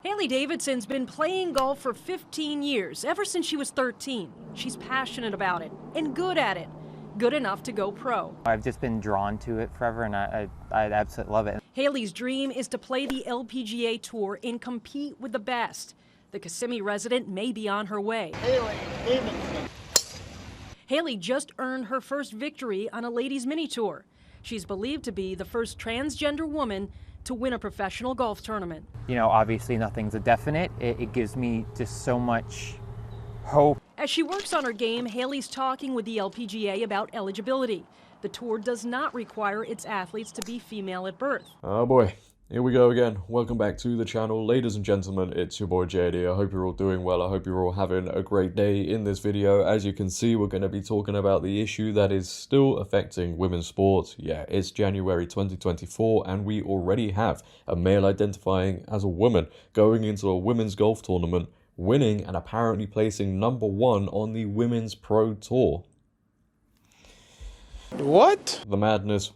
Haley Davidson's been playing golf for 15 years, ever since she was 13. She's passionate about it and good at it. Good enough to go pro. I've just been drawn to it forever, and I absolutely love it. Haley's dream is to play the LPGA Tour and compete with the best. The Kissimmee resident may be on her way. Haley Davidson. Haley just earned her first victory on a ladies' mini tour. She's believed to be the first transgender woman to win a professional golf tournament. You know, obviously nothing's a definite. It gives me just so much hope. As she works on her game, Haley's talking with the LPGA about eligibility. The tour does not require its athletes to be female at birth. Oh boy, here we go again. Welcome back to the channel. Ladies and gentlemen, it's your boy JD. I hope you're all doing well. I hope you're all having a great day. In this video, as you can see, we're going to be talking about the issue that is still affecting women's sports. Yeah, it's January 2024 and we already have a male identifying as a woman going into a women's golf tournament, winning and apparently placing #1 on the Women's Pro Tour. What? The madness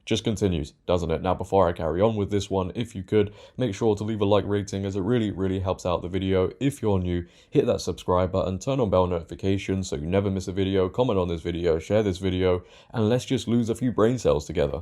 just continues, doesn't it? Now, before I carry on with this one, if you could, make sure to leave a like rating as it really helps out the video. If you're new, hit that subscribe button, turn on bell notifications so you never miss a video, comment on this video, share this video, and let's just lose a few brain cells together.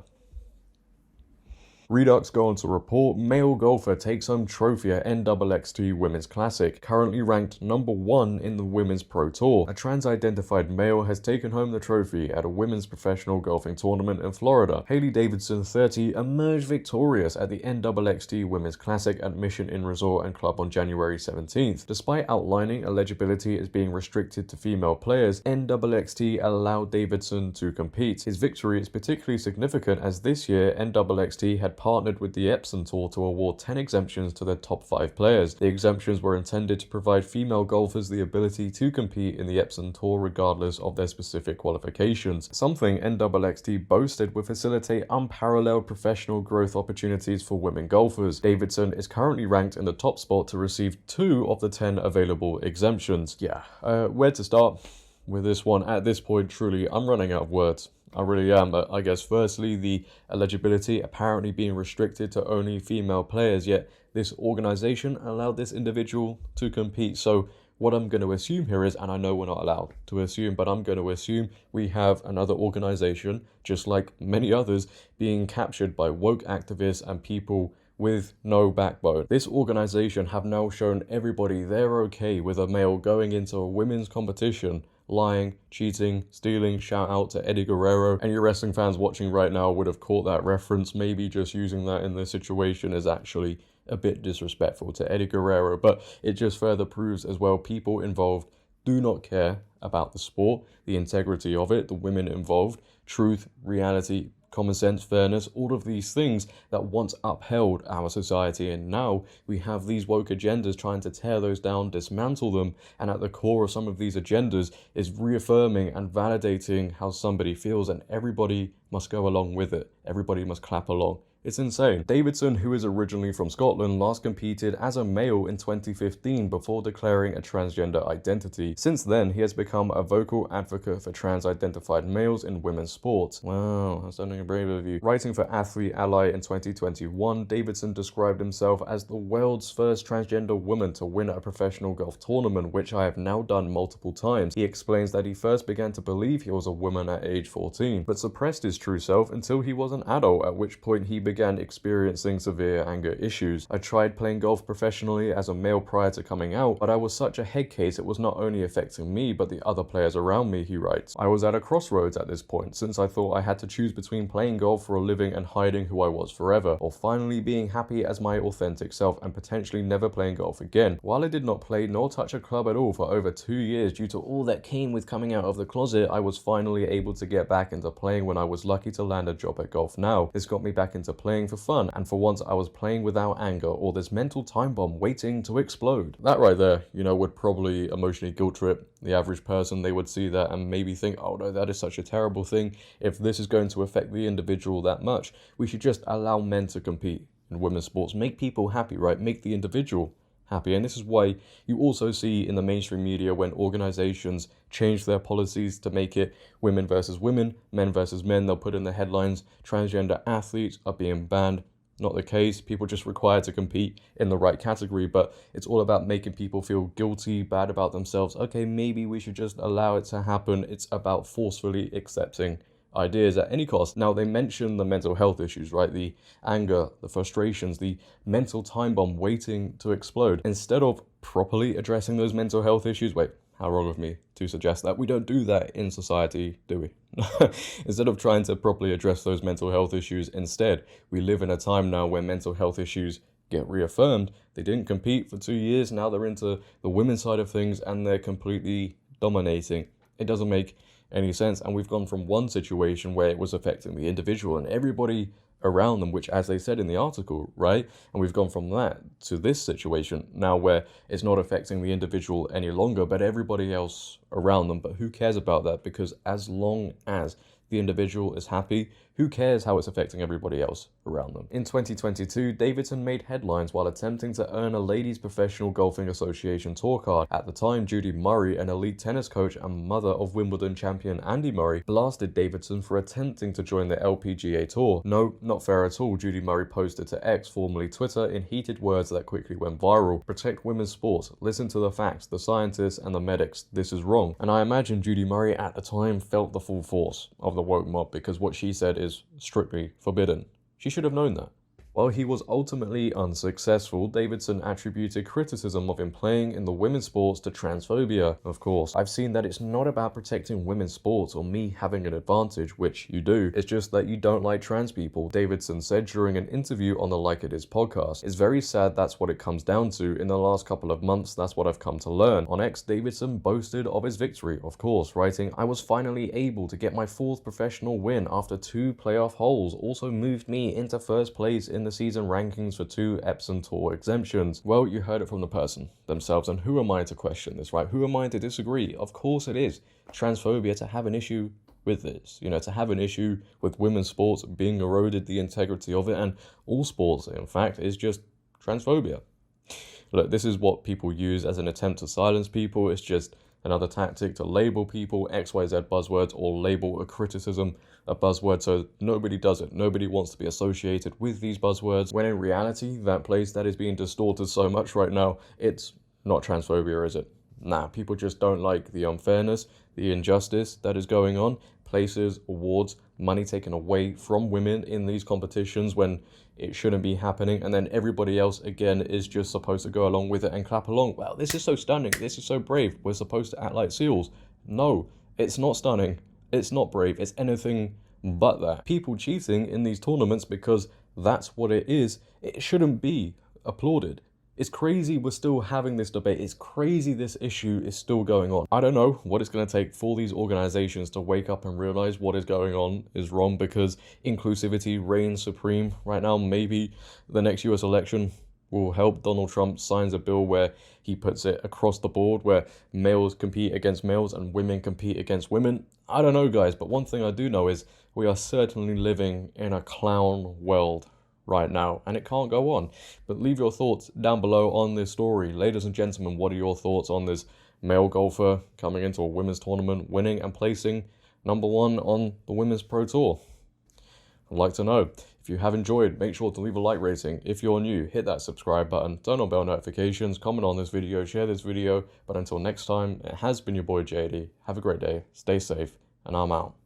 Redux go on to report male golfer takes home trophy at NXXT Women's Classic, currently ranked #1 in the Women's Pro Tour. A trans-identified male has taken home the trophy at a women's professional golfing tournament in Florida. Haley Davidson, 30, emerged victorious at the NXXT Women's Classic at Mission Inn Resort and Club on January 17th. Despite outlining eligibility as being restricted to female players, NXXT allowed Davidson to compete. His victory is particularly significant as this year NXXT had partnered with the Epson Tour to award 10 exemptions to their top 5 players. The exemptions were intended to provide female golfers the ability to compete in the Epson Tour regardless of their specific qualifications, something NXXT boasted would facilitate unparalleled professional growth opportunities for women golfers. Davidson is currently ranked in the top spot to receive 2 of the 10 available exemptions. Yeah, where to start with this one? At this point, truly, I'm running out of words. I really am. I guess firstly, the eligibility apparently being restricted to only female players, yet this organization allowed this individual to compete. So what I'm going to assume here is, and I know we're not allowed to assume, but I'm going to assume we have another organization, just like many others, being captured by woke activists and people with no backbone. This organization have now shown everybody they're okay with a male going into a women's competition, lying, cheating, stealing. Shout out to Eddie Guerrero. Any wrestling fans watching right now would have caught that reference. Maybe just using that in this situation is actually a bit disrespectful to Eddie Guerrero, but it just further proves as well people involved do not care about the sport, the integrity of it, the women involved, truth, reality, common sense, fairness, all of these things that once upheld our society, and now we have these woke agendas trying to tear those down, dismantle them, and at the core of some of these agendas is reaffirming and validating how somebody feels, and everybody must go along with it. Everybody must clap along. It's insane. Davidson, who is originally from Scotland, last competed as a male in 2015 before declaring a transgender identity. Since then, he has become a vocal advocate for trans-identified males in women's sports. Wow, that's something brave of you. Writing for Athlete Ally in 2021, Davidson described himself as the world's first transgender woman to win a professional golf tournament, which I have now done multiple times. He explains that he first began to believe he was a woman at age 14, but suppressed his true self until he was an adult, at which point he began experiencing severe anger issues. I tried playing golf professionally as a male prior to coming out, but I was such a head case it was not only affecting me but the other players around me, he writes. I was at a crossroads at this point, since I thought I had to choose between playing golf for a living and hiding who I was forever, or finally being happy as my authentic self and potentially never playing golf again. While I did not play nor touch a club at all for over 2 years due to all that came with coming out of the closet, I was finally able to get back into playing when I was lucky to land a job at Golf Now. This got me back into playing for fun, and for once I was playing without anger or this mental time bomb waiting to explode. That right there, you know, would probably emotionally guilt trip the average person. They would see that and maybe think, oh no, that is such a terrible thing. If this is going to affect the individual that much, we should just allow men to compete in women's sports. Make people happy, right? Make the individual happy. And this is why you also see in the mainstream media when organizations change their policies to make it women versus women, men versus men, they'll put in the headlines, transgender athletes are being banned. not the case. People just required to compete in the right category, but it's all about making people feel guilty, bad about themselves. Okay, maybe we should just allow it to happen. It's about forcefully accepting ideas at any cost. Now, they mention the mental health issues, right? The anger, the frustrations, the mental time bomb waiting to explode. Instead of properly addressing those mental health issues, wait, how wrong of me to suggest that? We don't do that in society, do we? Instead of trying to properly address those mental health issues, instead, we live in a time now where mental health issues get reaffirmed. They didn't compete for 2 years, now they're into the women's side of things and they're completely dominating. It doesn't make any sense, and we've gone from one situation where it was affecting the individual and everybody around them, which, as they said in the article, right? And we've gone from that to this situation now where it's not affecting the individual any longer, but everybody else around them. But who cares about that? Because as long as the individual is happy, who cares how it's affecting everybody else around them? In 2022, Davidson made headlines while attempting to earn a Ladies Professional Golfing Association tour card. At the time, Judy Murray, an elite tennis coach and mother of Wimbledon champion Andy Murray, blasted Davidson for attempting to join the LPGA tour. No, not fair at all, Judy Murray posted to X, formerly Twitter, in heated words that quickly went viral. Protect women's sports. Listen to the facts, the scientists and the medics. This is wrong. And I imagine Judy Murray at the time felt the full force of the woke mob, because what she said is strictly forbidden. She should have known that. While he was ultimately unsuccessful, Davidson attributed criticism of him playing in the women's sports to transphobia. Of course, I've seen that it's not about protecting women's sports or me having an advantage, which you do. It's just that you don't like trans people, Davidson said during an interview on the Like It Is podcast. It's very sad that's what it comes down to. In the last couple of months, that's what I've come to learn. On X, Davidson boasted of his victory, of course, writing, "I was finally able to get my 4th professional win after 2 playoff holes. Also moved me into first place in the season rankings for 2 Epsom Tour exemptions." Well, you heard it from the person themselves, and who am I to question this, right? Who am I to disagree? Of course it is transphobia to have an issue with this, to have an issue with women's sports being eroded, the integrity of it, and all sports, in fact, is just transphobia. Look, this is what people use as an attempt to silence people. It's just another tactic to label people XYZ buzzwords or label a criticism a buzzword, so nobody does it. Nobody wants to be associated with these buzzwords, when in reality, that place that is being distorted so much right now, it's not transphobia, is it? Nah, people just don't like the unfairness, the injustice that is going on. Places, awards, money taken away from women in these competitions when it shouldn't be happening, and then everybody else again is just supposed to go along with it and clap along. Wow, this is so stunning, this is so brave, we're supposed to act like seals. No, it's not stunning, it's not brave, it's anything but that. People cheating in these tournaments because that's what it is, it shouldn't be applauded. It's crazy we're still having this debate. It's crazy this issue is still going on. I don't know what it's going to take for these organizations to wake up and realize what is going on is wrong, because inclusivity reigns supreme right now. Maybe the next US election will help. Donald Trump signs a bill where he puts it across the board, where males compete against males and women compete against women. I don't know, guys, but one thing I do know is we are certainly living in a clown world right now, and it can't go on. But leave your thoughts down below on this story. Ladies and gentlemen, what are your thoughts on this male golfer coming into a women's tournament, winning and placing #1 on the Women's Pro Tour? I'd like to know. If you have enjoyed, make sure to leave a like rating. If you're new, hit that subscribe button, turn on bell notifications, comment on this video, share this video. But until next time, it has been your boy JD. Have a great day, stay safe, and I'm out.